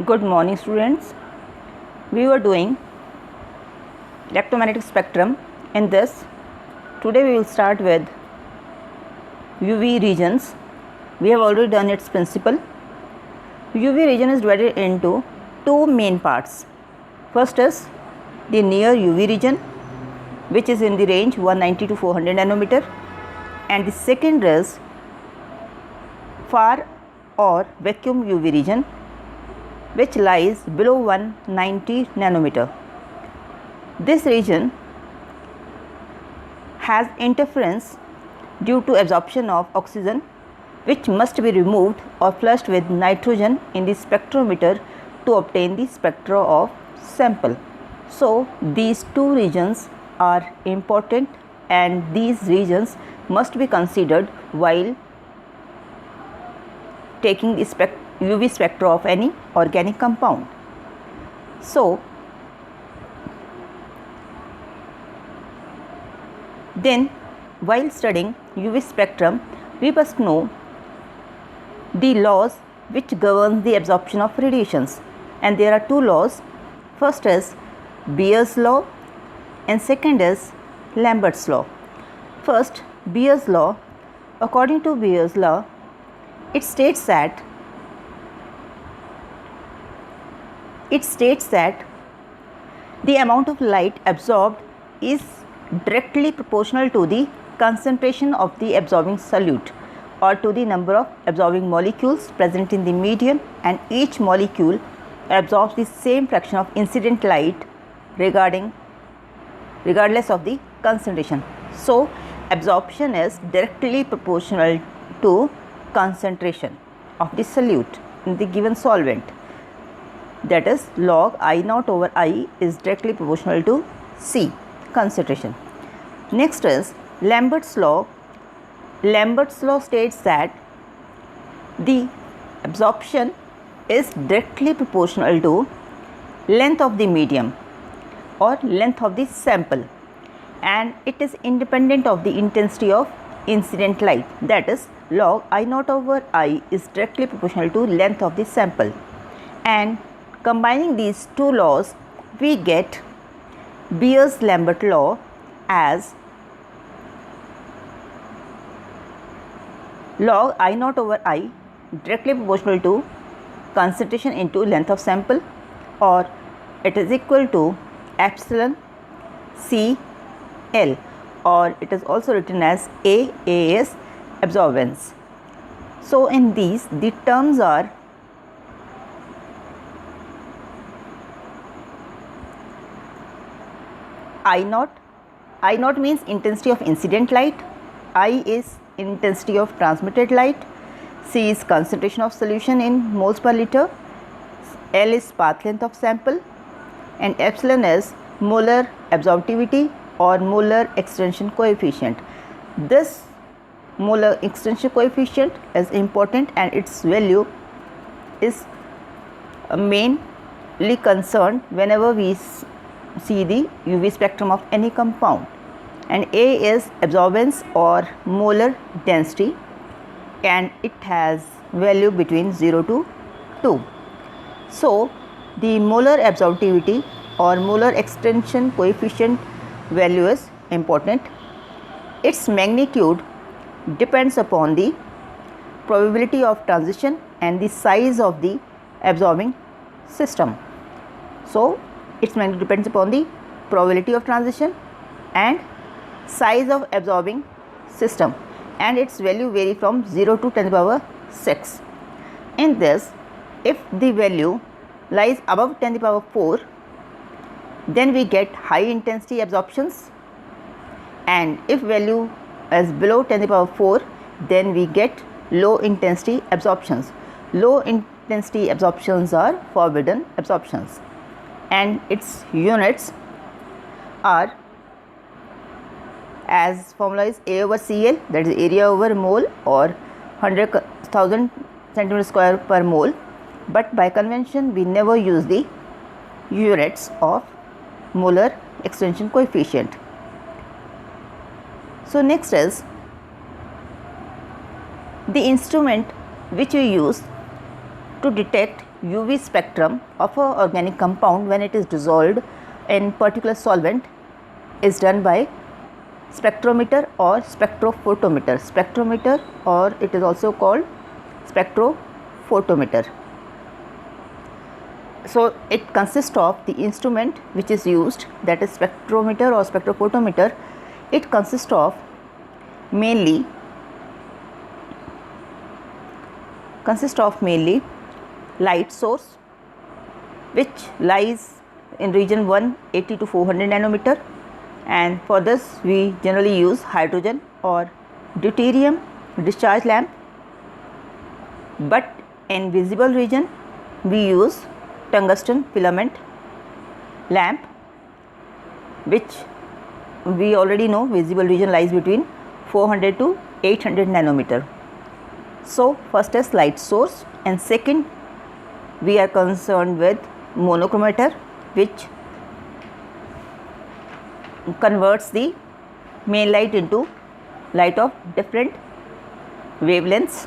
Good morning, students. We were doing electromagnetic spectrum. In this, today we will start with UV regions. We have already done its principle. UV region is divided into two main parts. First is the near UV region, which is in the range 190 to 400 nanometer, and the second is far or vacuum UV region, which lies below 190 nanometer. This region has interference due to absorption of oxygen, which must be removed or flushed with nitrogen in the spectrometer to obtain the spectra of sample. So these two regions are important, and these regions must be considered while taking the UV spectra of any organic compound. So then, while studying UV spectrum, we must know the laws which govern the absorption of radiations, and there are two laws. First is Beer's law and second is Lambert's law. First, Beer's law. According to Beer's law, it states that the amount of light absorbed is directly proportional to the concentration of the absorbing solute, or to the number of absorbing molecules present in the medium, and each molecule absorbs the same fraction of incident light regardless of the concentration. So absorption is directly proportional to concentration of the solute in the given solvent. That is, log I naught over I is directly proportional to C, concentration. Next is Lambert's law. Lambert's law states that the absorption is directly proportional to length of the medium or length of the sample, and it is independent of the intensity of incident light. That is, log I naught over I is directly proportional to length of the sample, and combining these two laws, we get Beer's Lambert law as log I naught over I directly proportional to concentration into length of sample, or it is equal to epsilon C L, or it is also written as A is absorbance. So in these, the terms are I naught means intensity of incident light, I is intensity of transmitted light, C is concentration of solution in moles per liter, L is path length of sample, and epsilon is molar absorptivity or molar extension coefficient. This molar extension coefficient is important, and its value is mainly concerned whenever we see the UV spectrum of any compound. And A is absorbance or molar density, and it has value between 0 to 2. So the molar absorptivity or molar extension coefficient value is important. Its magnitude depends upon the probability of transition and the size of the absorbing system. So its magnitude depends upon the probability of transition and size of absorbing system, and its value vary from 0 to 10 to the power 6. In this, if the value lies above 10 to the power 4, then we get high intensity absorptions, and if value is below 10 to the power 4, then we get low intensity absorptions. Low intensity absorptions are forbidden absorptions, and its units are, as formula is A over Cl, that is area over mole, or 100,000 centimeter square per mole, but by convention we never use the units of molar extension coefficient. So next is the instrument which we use to detect UV spectrum of an organic compound when it is dissolved in particular solvent is done by spectrometer or spectrophotometer. Spectrometer, or it is also called spectrophotometer. So it consists of the instrument which is used, that is spectrometer or spectrophotometer. It consists of mainly light source, which lies in region 180 to 400 nanometer, and for this we generally use hydrogen or deuterium discharge lamp. But in visible region we use tungsten filament lamp, which we already know visible region lies between 400 to 800 nanometer. So first is light source, and second we are concerned with monochromator, which converts the main light into light of different wavelengths,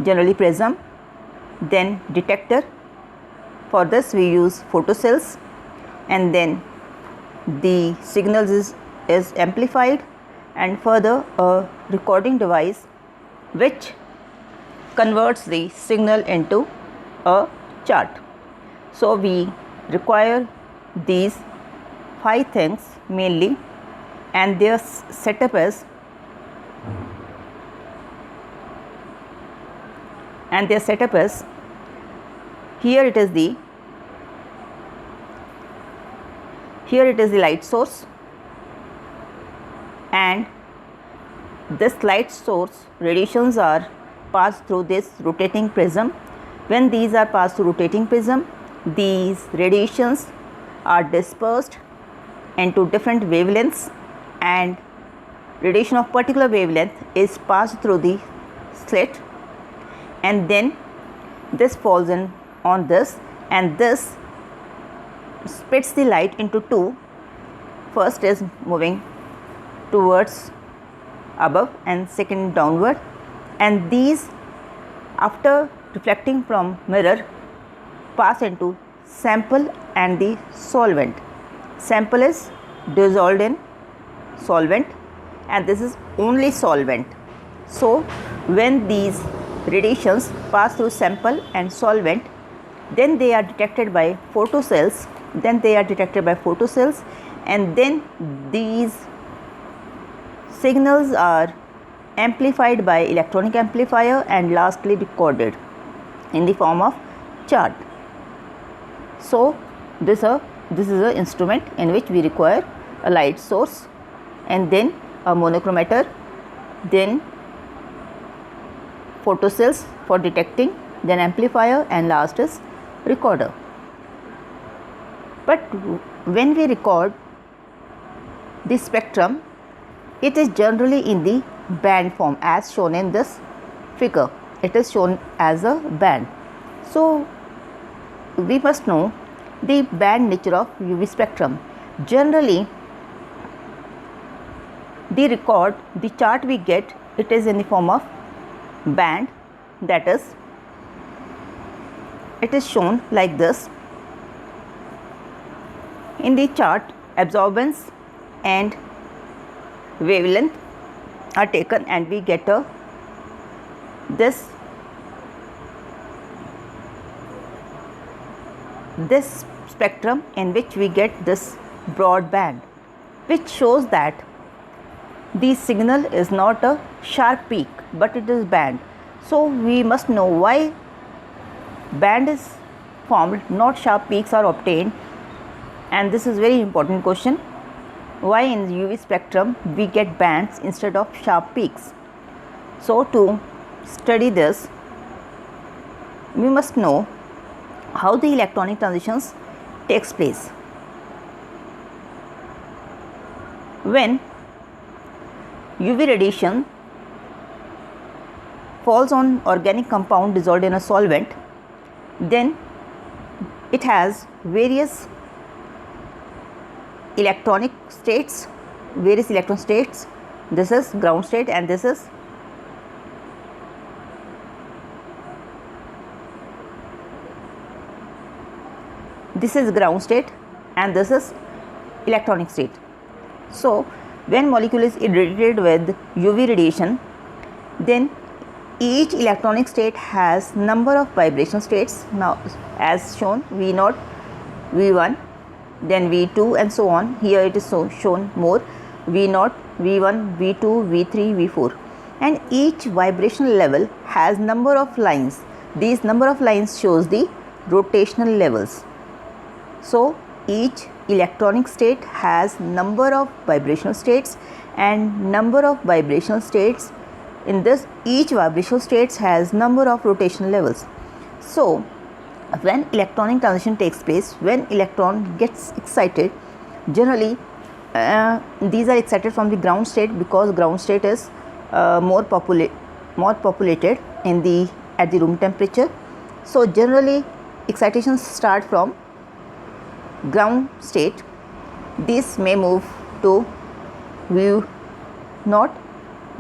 generally prism. Then detector, for this we use photocells, and then the signals is amplified, and further a recording device which converts the signal into a chart. So we require these 5 things mainly, and their setup is here it is the light source, and this light source radiations are passed through this rotating prism. When these are passed through rotating prism, these radiations are dispersed into different wavelengths, and radiation of particular wavelength is passed through the slit, and then this falls in on this, and this splits the light into two. First is moving towards above and second downward, and these after reflecting from mirror pass into sample and the solvent. Sample is dissolved in solvent, and this is only solvent. So when these radiations pass through sample and solvent, then they are detected by photocells, and then these signals are amplified by electronic amplifier and lastly recorded in the form of chart. So this is a instrument in which we require a light source, and then a monochromator, then photocells for detecting, then amplifier, and last is recorder. But when we record the spectrum, it is generally in the band form as shown in this figure. It is shown as a band. So we must know the band nature of UV spectrum. Generally, the chart we get, it is in the form of band, that is, it is shown like this. In the chart, absorbance and wavelength are taken, and we get this spectrum in which we get this broad band, which shows that the signal is not a sharp peak but it is band. So we must know why band is formed, not sharp peaks are obtained, and this is very important question. Why in UV spectrum we get bands instead of sharp peaks? So to study this, we must know how the electronic transitions takes place. When UV radiation falls on organic compound dissolved in a solvent, then it has various electron states. This is ground state and this is this is ground state and this is electronic state. So when molecule is irradiated with UV radiation, then each electronic state has number of vibration states. Now as shown, V0, V1, then V2 and so on. Here it is shown more, V0, V1, V2, V3, V4, and each vibrational level has number of lines. These number of lines shows the rotational levels. So each electronic state has number of vibrational states and number of vibrational states. In this, each vibrational states has number of rotational levels. So when electronic transition takes place, when electron gets excited, generally these are excited from the ground state, because ground state is more populated in the at the room temperature. So generally excitations start from ground state. This may move to V0,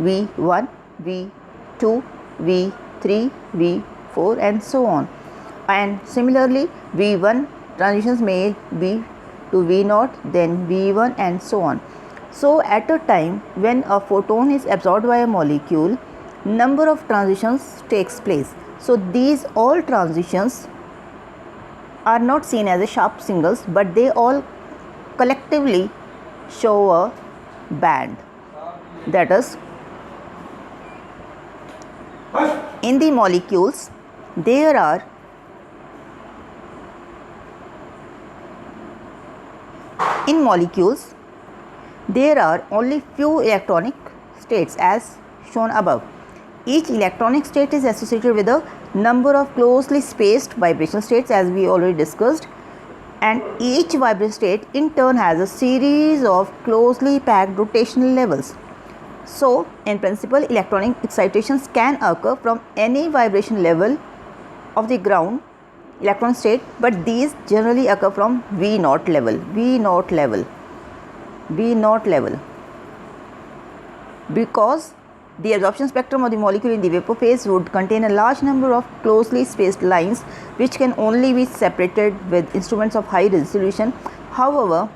V1, V2, V3, V4 and so on. And similarly V1 transitions may be to V0, then V1 and so on. So at a time when a photon is absorbed by a molecule, number of transitions takes place. So these all transitions are not seen as a sharp signals, but they all collectively show a band. That is, in the molecules there are only few electronic states as shown above. Each electronic state is associated with a number of closely spaced vibration states, as we already discussed, and each vibration state in turn has a series of closely packed rotational levels. So in principle, electronic excitations can occur from any vibration level of the ground electron state, but these generally occur from V0 level, because the absorption spectrum of the molecule in the vapor phase would contain a large number of closely spaced lines which can only be separated with instruments of high resolution. However,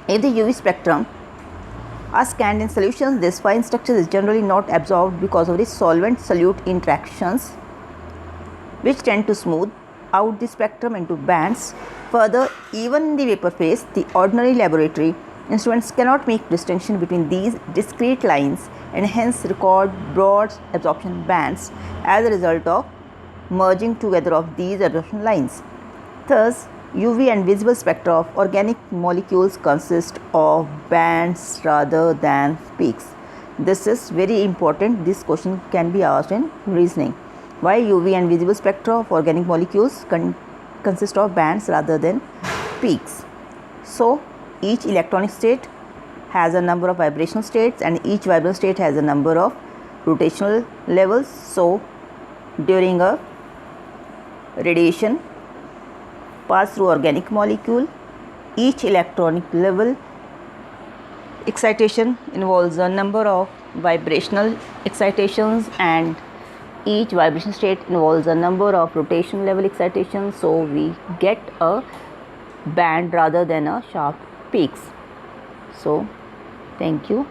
if the UV spectrum are scanned in solutions, this fine structure is generally not absorbed because of the solvent-solute interactions, which tend to smooth out the spectrum into bands. Further, even in the vapor phase, the ordinary laboratory instruments cannot make distinction between these discrete lines and hence record broad absorption bands as a result of merging together of these absorption lines. Thus, UV and visible spectra of organic molecules consist of bands rather than peaks. This is very important. This question can be asked in reasoning. Why UV and visible spectra of organic molecules consist of bands rather than peaks? So each electronic state has a number of vibrational states and each vibrational state has a number of rotational levels. So during a radiation pass through organic molecule, each electronic level excitation involves a number of vibrational excitations and each vibration state involves a number of rotation level excitations. So we get a band rather than a sharp peaks. So thank you.